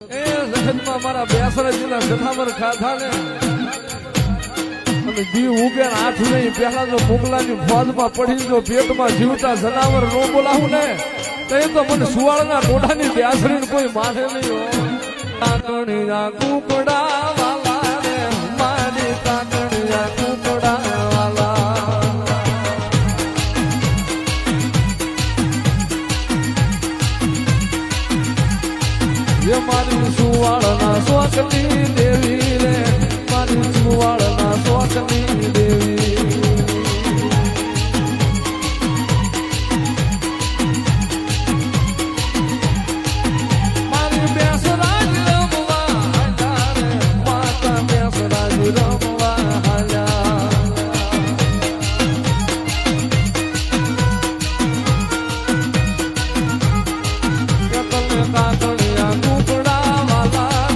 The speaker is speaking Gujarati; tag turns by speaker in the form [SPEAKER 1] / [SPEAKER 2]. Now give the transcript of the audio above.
[SPEAKER 1] એ જગતમાં મારા બેસરા જિલ્લા જનાવર ખાધા ને અને દી ઉગે આઠ નહીં પહેલા જો મુગલાની ફોજમાં પડી જો પેટમાં જીવતા જનાવર નો બોલાવું ને તો એ તો મને સુવાળના ટોઢાની બેસરીને કોઈ માને નહીં તાકણીયા કુકડા વાલા રે મારી તાકણીયા કુકડા વાલા ये मारी सुवाड़ना सोचनी देवी रे मारी सुवाड़ना सोचनी देवी।